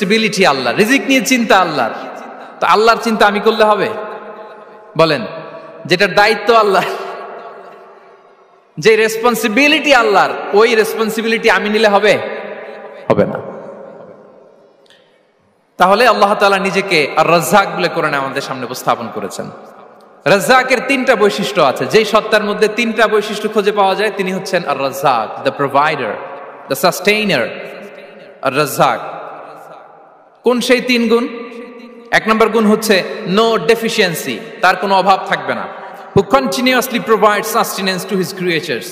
Responsibility আল্লাহ, রিজিক নিয়ে চিন্তা আল্লাহর। তো আল্লাহর চিন্তা আমি করলে হবে? বলেন, যেটার দায়িত্ব আল্লাহ, যে রেসপন্সিবিলিটি আল্লাহর, ওই রেসপন্সিবিলিটি আমি নিলে হবে? হবে না। তাহলে আল্লাহ তাআলা নিজেকে আর রাজ্জাক বলে কোরআনে আমাদের সামনে উপস্থাপন করেছেন। রাজ্জাকের তিনটা বৈশিষ্ট্য আছে, যেই সত্তার মধ্যে তিনটা বৈশিষ্ট্য খুঁজে পাওয়া যায় তিনি হচ্ছেন আর রাজ্জাক, দ্য প্রোভাইডার, দ্য সাস্টেইনার। আর রাজ্জাক কোন সেই তিন গুণ? এক নম্বর গুণ হচ্ছে নো ডেফিসিয়েন্সি, তার কোনো অভাব থাকবে না। হু continuously provide sustenance to his creatures,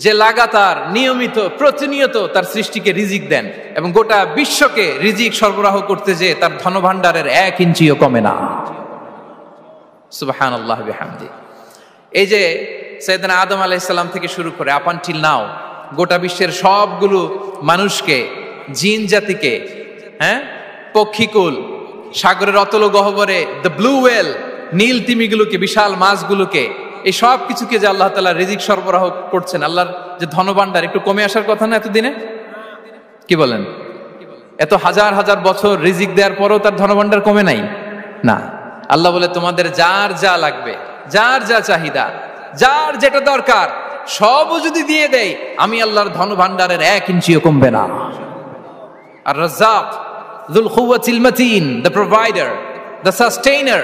যে লাগাতার নিয়মিত প্রতিনিয়ত তার সৃষ্টিকে রিজিক দেন এবং গোটা বিশ্বকে রিজিক সরবরাহ করতে যে তার ধনভাণ্ডারের 1 ইঞ্চিও কমে না। সুবহানাল্লাহ বিহামদি। এই যে সাইয়েদনা আদম আলাইহিস সালাম থেকে শুরু করে আপ আনটিল নাও গোটা বিশ্বের সবগুলো মানুষকে, জিন জাতিকে, পক্ষীকুল, সাগরের অতল গহ্বরে দ্য ব্লু ওয়েল, নীল তিমিগুলোকে, বিশাল মাছগুলোকে, এই সব কিছুকে যে আল্লাহ তাআলা রিজিক সরবরাহ করছেন, আল্লাহর যে ধনভাণ্ডার একটু কমে আসার কথা না এতদিনে? কি বলেন? এত হাজার হাজার বছর রিজিক দেওয়ার পরেও তার ধনভাণ্ডার কমে নাই না। আল্লাহ বলে তোমাদের যার যা লাগবে, যার যা চাহিদা, যার যেটা দরকার সবও যদি দিয়ে দেয়, আমি আল্লাহর ধনভাণ্ডারের 1 ইঞ্চিও কমবে না। আর Razzak যুল কুওয়াতিল মাতিন, the provider, the sustainer.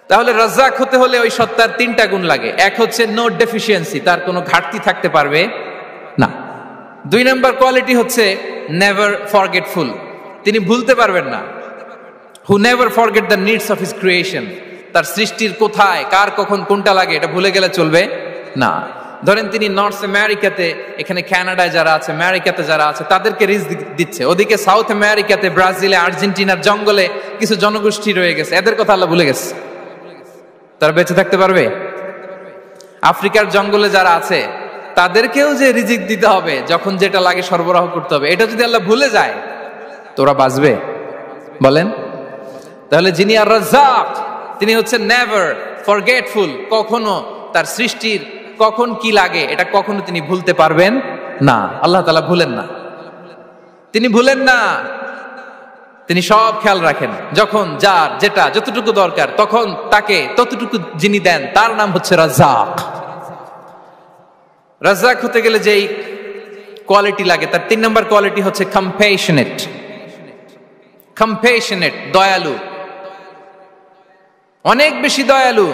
তাহলে রাজ্জাক হতে হলে ওই সত্তার তিনটা গুণ লাগে। এক হচ্ছে নো ডেফিসিয়েন্সি, তার কোনো ঘাটতি থাকতে পারবে না। 2 নম্বর কোয়ালিটি হচ্ছে নেভার ফরগেটফুল, তিনি ভুলতে পারবেন না। Who never forget the needs of his creation, তার সৃষ্টির কোথায় কার কখন কোনটা লাগে এটা ভুলে গেলে চলবে না। ধরেন তিনি নর্থ আমেরিকাতে, এখানে কানাডায় যারা আছে, আমেরিকাতে যারা আছে, তাদেরকে রিজিক দিচ্ছে। ওদিকে সাউথ আমেরিকাতে, ব্রাজিলে, আর্জেন্টিনার জঙ্গলে কিছু জনগোষ্ঠী রয়ে গেছে, এদের কথা আল্লাহ ভুলে গেছে। তারা বেঁচে থাকতে পারবে? আফ্রিকার জঙ্গলে যারা আছে তাদেরকেও যে রিজিক দিতে হবে, যখন যেটা লাগে সরবরাহ করতে হবে, এটা যদি আল্লাহ ভুলে যায় তোরা বাঁচবে? বলেন। তাহলে যিনি আর রাজ্জাক তিনি হচ্ছেন নেভার ফরগেটফুল, কখনো তার সৃষ্টির কখন কি লাগে এটা কখনো তিনি ভুলতে পারবেন না। আল্লাহ তাআলা ভুলেন না, তিনি ভুলেন না, তিনি সব খেয়াল রাখেন। যখন যার যেটা যতটুকু দরকার তখন তাকে ততটুকু যিনি দেন তার নাম হচ্ছে রাজ্জাক। রাজ্জাক হতে গেলে যেই কোয়ালিটি লাগে তার 3 নম্বর কোয়ালিটি হচ্ছে কম্প্যাশনেট। কম্প্যাশনেট, দয়ালু, অনেক বেশি দয়ালু,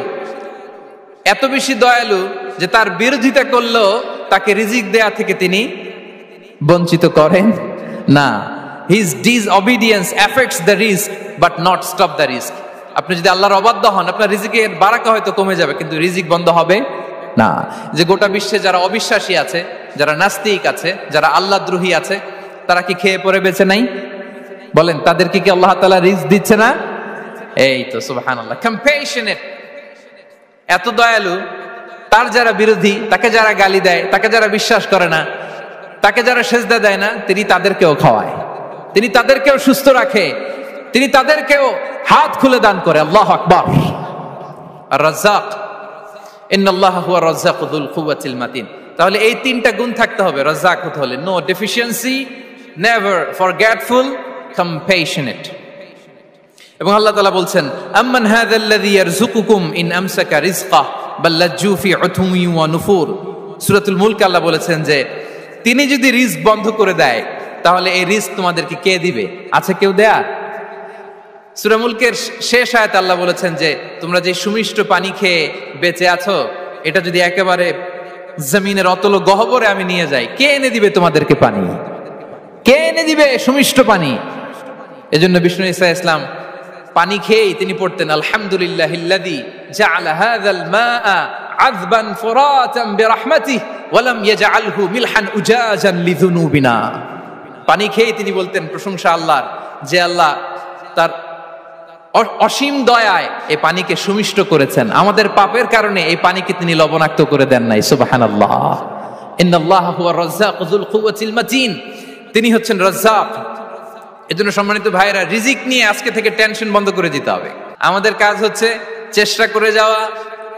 এত বেশি দয়ালু যে তার বিরোধিতা করলেও তাকে রিজিক দেয়া থেকে তিনি বঞ্চিত করেন না। His disobedience affects the risk but not stop the risk. আপনি যদি আল্লাহর অবাধ্য হন, আপনার রিজিকের বারাকা হয়তো কমে যাবে কিন্তু রিজিক বন্ধ হবে না। যে গোটা বিশ্বে যারা অবিশ্বাসী আছে, যারা নাস্তিক আছে, যারা আল্লাহদ্রোহী আছে, তারা কি খেয়ে পরে বেঁচে নাই? বলেন, তাদেরকে কি আল্লাহ তাআলা রিজিক দিচ্ছে না? এই তো সুবহানাল্লাহ। কম্প্যাশনেট, এত দয়ালু, তার যারা বিরোধী, তাকে যারা গালি দেয়, তাকে যারা বিশ্বাস করে না, তাকে যারা সেজদা দেয় না, তিনি তাদেরকেও খাওয়ায়, তিনি তাদেরকেও সুস্থ রাখে, তিনি তাদেরকেও হাত খুলে দান করে। আল্লাহু আকবার। আর রাজ্জাক, ইন্নাল্লাহা হুয়া রাজ্জাকু যুল কুওয়াতিল মাতিন। তাহলে এই 3টা গুণ থাকতে হবে রাজ্জাক হতে হলে: no deficiency, never forgetful, compassionate. এবং আল্লাহ তাআলা বলছেন, আম্মান হাযাল্লাযী ইয়ারযুকুকুম ইন আমসাকা রিজকাহ বাল লাজ্জু ফি উতুমি ওয়া নুফুর। সূরাতুল মুলক আল্লাহ বলেছেন যে তিনি যদি রিজক বন্ধ করে দেয় তাহলে এই রিজক তোমাদেরকে কে দিবে? আছে কেউ দেয়া? সূরা মুলকের শেষ আয়াতে আল্লাহ বলেছেন যে তোমরা যে সুমিষ্ট পানি খেয়ে বেঁচে আছো, এটা যদি একেবারে জমিনের অতল গহ্বরে আমি নিয়ে যাই, কে এনে দিবে তোমাদেরকে পানি? কে এনে দিবে সুমিষ্ট পানি? এজন্য বিষ্ণু ঈসা ইসলাম পানি খেয়েই তিনি পড়তেন, আলহামদুলিল্লাহিল্লাযী জাআলা হাযাল মাআ আযবান ফুরাতান বিরাহমাতিহি ওয়া লাম ইয়াজআলহু মিলহান উজাজান লিযুনুবিনা। পানি খেয়েই তিনি বলতেন প্রশংসা আল্লাহর, যে আল্লাহ তার অসীম দয়ায় এই পানিকে সুমিষ্ট করেছেন, আমাদের পাপের কারণে এই পানিকে তিনি লবণাক্ত করে দেন নাই। সুবহানাল্লাহ। ইন্নাল্লাহা হুয়া রাজ্জাকু যুল কুওয়াতিল মাতিন, তিনি হচ্ছেন রাজ্জাক। এজন্য সম্মানিত ভাইরা, রিজিক নিয়ে আজকে থেকে টেনশন বন্ধ করে দিতে হবে। আমাদের কাজ হচ্ছে চেষ্টা করে যাওয়া,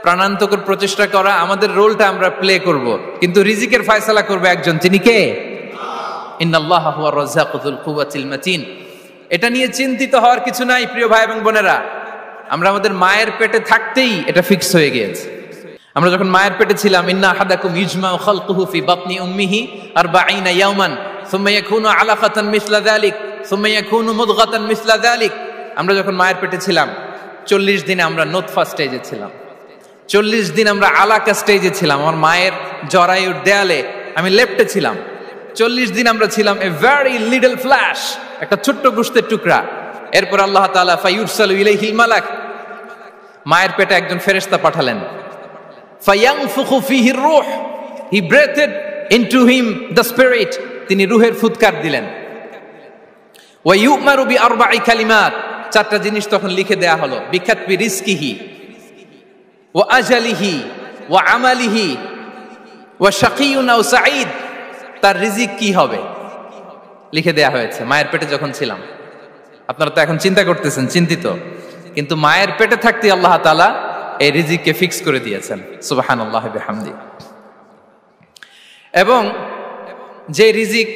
প্রাণান্তকর প্রচেষ্টা করা, আমাদের রোলটা আমরা প্লে করব, কিন্তু রিজিকের ফয়সালা করবে একজন, তিনি কে? ইন্নাল্লাহা হুয়া রাজ্জাকু যুল কুওয়াতিল মাতিন। এটা নিয়ে চিন্তিত হওয়ার কিছু নাই প্রিয় ভাই এবং বোনেরা। আমরা আমাদের মায়ের পেটে থাকতেই এটা ফিক্স হয়ে গিয়েছে। আমরা যখন মায়ের পেটে ছিলাম, ইন্না আহাদাকুম ইজমাউ খালকুহু ফি বাতনি উম্মিহি 40 ইয়াওমান সুম্মা ইয়াকুনু আলাকাতান মিসলা যালিক সুম্মা ইয়াকুনু মুদগাতান মিসলা যালিক। আমরা যখন মায়ের পেটে ছিলাম 40 দিন আমরা নুতফা স্টেজে ছিলাম, 40 দিন আমরা আলাকা স্টেজে ছিলাম। আমার মায়ের জরায়ুর দেয়ালে আমি লেপ্টে ছিলাম। 40 দিন আমরা ছিলাম এ ভেরি লিটল ফ্ল্যাশ, একটা ছোট্ট গোশতের টুকরা। এরপর আল্লাহ তাআলা ফায়ুরসালু ইলাইহিল মালাক, মায়ের পেটে একজন ফেরেশতা পাঠালেন। ফায়ানফুখু ফিহি রূহ, he breathed into him the spirit, তিনি রূহের ফুৎকার দিলেন। ওয়া ইউমারু বিআরবা'i কালিমাত, 4টা জিনিস তখন লিখে দেয়া হলো। বিকাতবি রিজকিহি ওয়া আজালিহি ওয়া আমালিহি ওয়া শাকিয়ুন আও সাঈদ, তার রিজিক কি হবে লিখে দেয়া হয়েছে মায়ের পেটে যখন ছিলাম। আপনারা তো এখন চিন্তা করতেছেন, চিন্তিত, কিন্তু মায়ের পেটে থাকতে আল্লাহ তাআলা এই রিজিককে ফিক্স করে দিয়েছেন। সুবহানাল্লাহ বিহামদি। এবং যে রিজিক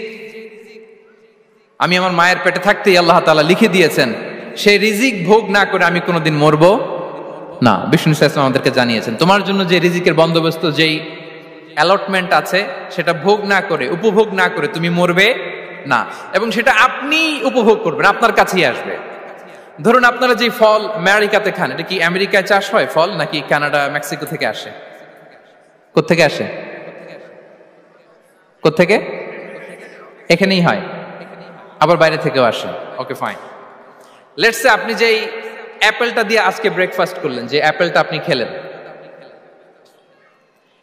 আমি আমার মায়ের পেটে থাকতেই আল্লাহ তাআলা লিখে দিয়েছেন, সেই রিজিক ভোগ না করে আমি কোনোদিন মরবো না। বিষ্ণু ইসলাম আমাদেরকে জানিয়েছেন, তোমার জন্য যে রিজিকের বন্দোবস্ত, যেই অ্যালটমেন্ট আছে, সেটা ভোগ না করে, উপভোগ না করে তুমি মরবে না। এবং সেটা আপনি উপভোগ করবেন, আপনার কাছেই আসবে। ধরুন আপনারা যে ফল আমেরিকাতে খান, এটা কি আমেরিকায় চাষ হয় ফল, নাকি কানাডা মেক্সিকো থেকে আসে? কোত্থেকে আসে? কোত্থেকে? এখানেই হয়, আবার বাইরে থেকেও আসে। Okay fine. লেটস সে আপনি যেই অ্যাপেলটা দিয়ে আজকে ব্রেকফাস্ট করলেন, যে অ্যাপেলটা আপনি খেলেন,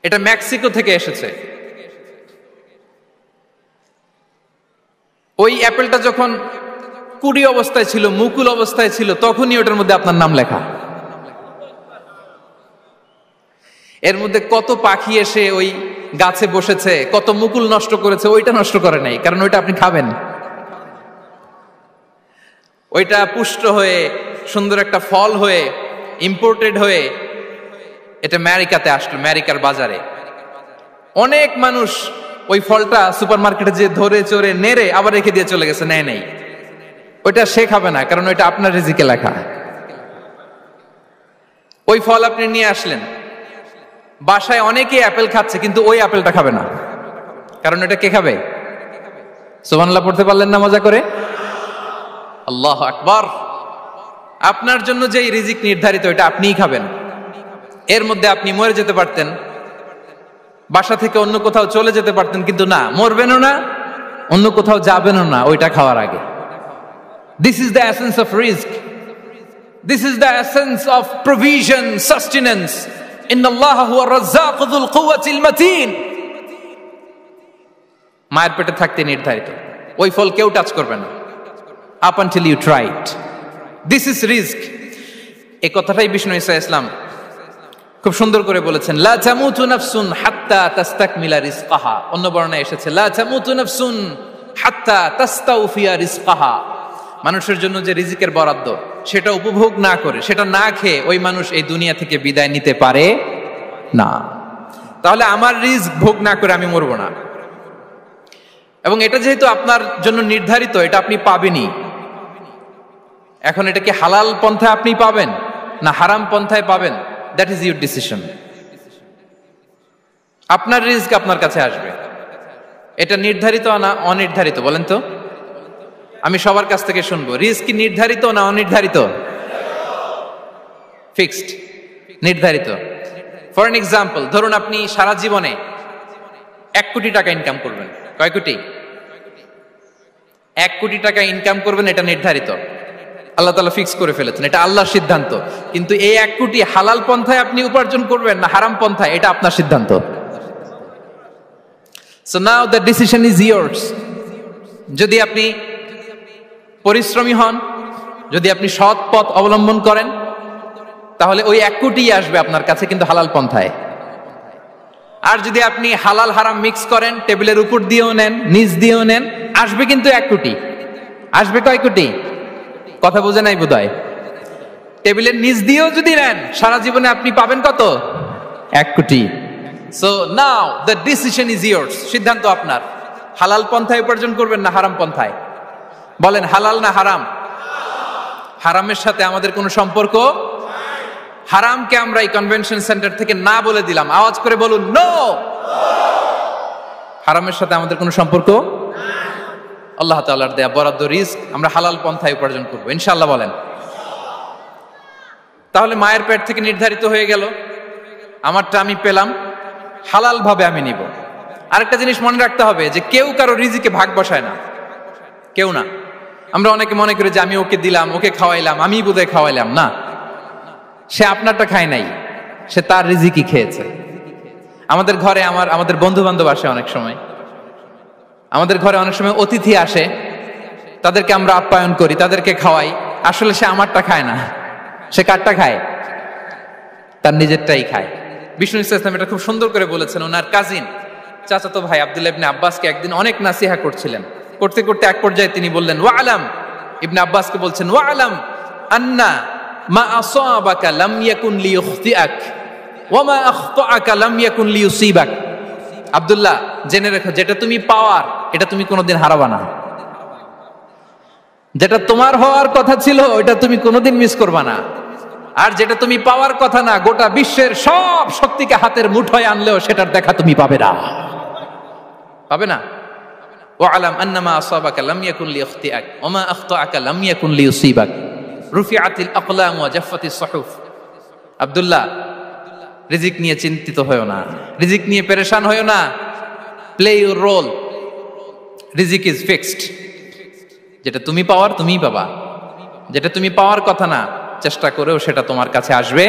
এটা মেক্সিকো থেকে এসেছে। ওই অ্যাপেলটা যখন কুড়ি অবস্থায় ছিল, মুকুল অবস্থায় ছিল, তখনই ওটার মধ্যে আপনার নাম লেখা। এর মধ্যে কত পাখি এসে ওই গাছে বসেছে, কত মুকুল নষ্ট করেছে, ওইটা নষ্ট করে নাই, কারণ ওইটা আপনি খাবেন। ওইটা পুষ্ট হয়ে সুন্দর একটা ফল হয়ে ইম্পোর্টেড হয়ে এটা আমেরিকাতে আসলো, আমেরিকার বাজারে। অনেক মানুষ ওই ফলটা সুপারমার্কেটে যে ধরে চড়ে নেড়ে আবার রেখে দিয়ে চলে গেছে, নেয় নেই। ওইটা সে খাবে না, কারণ ওইটা আপনার রিজিকে লেখা। ওই ফল আপনি নিয়ে আসলেন, বাসায় অনেকে অ্যাপেল খাচ্ছে, কিন্তু ওই অ্যাপেলটা খাবে না, কারণ এটা কে খাবে? সুবহানাল্লাহ পড়তে পারলেন না মজা করে? আল্লাহু আকবার। আপনার জন্য যে রিজিক নির্ধারিত, এটা আপনিই খাবেন। এর মধ্যে আপনি মরে যেতে পারতেন, বাসা থেকে অন্য কোথাও চলে যেতে পারতেন, কিন্তু না, মরবেনও না, অন্য কোথাও যাবেনও না ওইটা খাওয়ার আগে। This is the essence of rizq. This is the essence of provision, sustenance. Inna Allaha huwa ar-razzaqu dhul quwwati al-matin. মায়ের পেটে থাকতে নির্ধারিত, ওই ফল কেউ টাচ করবে না up until you try it. This is rizq. এই কথাটাই বিষ্ণু ঈসা ইসলাম খুব সুন্দর করে বলেছেন, লা তামুতু নাফসুন হাত্তা তাস্তাকমিলা রিজকাহা। অন্য বর্ণনায় এসেছে লা তামুতু নাফসুন হাত্তা তাস্তাউফিয়া রিজকাহা। মানুষের জন্য যে রিজিকের বরাদ্দ, সেটা উপভোগ না করে, সেটা না খেয়ে ওই মানুষ এই দুনিয়া থেকে বিদায় নিতে পারে না। তাহলে আমার রিজক ভোগ না করে আমি মরবো না। এবং এটা যেহেতু আপনার জন্য নির্ধারিত, এটা আপনি পাবেনই। এখন এটা কি হালাল পন্থায় আপনি পাবেন না হারাম পন্থায় পাবেন, দ্যাট ইজ ইউর ডিসিশন। আপনার রিজক আপনার কাছে আসবে। এটা নির্ধারিত না অনির্ধারিত বলেন তো? আমি সবার কাছ থেকে শুনবো, রিজক কি নির্ধারিত না অনির্ধারিত? ফিক্সড, নির্ধারিত। ফর এন এক্সাম্পল, ধরুন আপনি সারা জীবনে 1 কোটি টাকা ইনকাম করবেন। কয় কোটি? 1 কোটি টাকা ইনকাম করবেন, এটা নির্ধারিত, আল্লাহ তাআলা ফিক্স করে ফেলেছেন, এটা আল্লাহর সিদ্ধান্ত। কিন্তু এই 1 কোটি হালাল পন্থায় আপনি উপার্জন করবেন না হারাম পন্থায়, এটা আপনার সিদ্ধান্ত। So now the decision is years. যদি আপনি পরিশ্রমী হন, যদি আপনি সৎ পথ অবলম্বন করেন, তাহলে ওই 1 কোটি আসবে আপনার কাছে, কিন্তু হালাল পন্থায়। আর যদি আপনি হালাল হারাম মিক্স করেন, টেবিলের উপর দিয়েও নেন, নিচ দিয়েও নেন, আসবে কিন্তু 1 কোটি। আসবে কয় কোটি? কথা বোঝে নাই বোধহয়। টেবিলের নিচ দিয়েও যদি নেন, সারা জীবনে আপনি পাবেন কত? 1 কোটি। So now the decision is years. সিদ্ধান্ত আপনার। হালাল পন্থায় উপার্জন করবেন না হারাম পন্থায়? বলেন হালাল না হারাম? হারামের সাথে আমাদের কোনো সম্পর্ক। হারামকে আমরা এই কনভেনশন সেন্টার থেকে না বলে দিলাম, আওয়াজ করে বলুন নো। হারামের সাথে আমাদের কোনো সম্পর্ক। আল্লাহ তাআলার দেয়া বরাদ্দ রিস্ক আমরা হালাল পন্থায় উপার্জন করবো ইনশাআল্লাহ বলেন। তাহলে মায়ের পেট থেকে নির্ধারিত হয়ে গেল, আমারটা আমি পেলাম, হালাল ভাবে আমি নিব। আরেকটা জিনিস মনে রাখতে হবে যে কেউ কারো রিজিকে ভাগ বসায় না, কেউ না। আমরা অনেকে মনে করি যে আমি ওকে দিলাম, ওকে খাওয়াইলাম, আমি বোধহয় খাওয়াইলাম। না, সে আপনারটা খায় নাই, সে তার রিজিকই খেয়েছে। আমাদের ঘরে আমাদের বন্ধু বান্ধব আসে অনেক সময়, আমাদের ঘরে অনেক সময় অতিথি আসে, তাদেরকে আমরা আপ্যায়ন করি, তাদেরকে খাওয়াই। আসলে সে আমারটা খায় না, সে কারটা খায়? তার নিজেরটাই খায়। বিষ্ণু ইসলাম এটা খুব সুন্দর করে বলেছেন। ওনার কাজিন চাচাতো ভাই আব্দুল্লাহ ইবনে আব্বাসকে একদিন অনেক নাসিহা করছিলেন। করতে করতে এক পর্যায়ে তিনি বললেন, ওয়া আলাম, ইবনে আব্বাসকে বলছেন, ওয়া আলাম আন্না মা আসাবাকা লাম ইয়াকুন লিইখতিআক ওয়া মা আখতাআকা লাম ইয়াকুন লিইউসিবাক। আব্দুল্লাহ, জেনে রেখো, যেটা তুমি পাওয়ার এটা তুমি কোনোদিন হারাবা না। যেটা তোমার হওয়ার কথা ছিল ওটা তুমি কোনোদিন মিস করবা না। আর যেটা তুমি পাওয়ার কথা না, গোটা বিশ্বের সব শক্তিকে হাতের মুঠোয় আনলেও সেটার দেখা তুমি পাবে না, পাবে না। ওয়ালাম আন্নামা আসাবাকা লাম ইয়াকুন লিইখতিআক ওয়া মা আখতাআকা লাম ইয়াকুন লিইউসিবাক রুফিআতিল আকলাম ওয়া জাফফাতিস সুহুফ। আব্দুল্লাহ, রিজিক নিয়ে চিন্তিত হয়ো না, রিজিক নিয়ে পেরেশান হয়ো না। প্লে ইউর রোল, রিজিক ইজ ফিক্সড। যেটা তুমি পাওয়ার তুমিই পাবা, যেটা তুমি পাওয়ার কথা না চেষ্টা করেও সেটা তোমার কাছে আসবে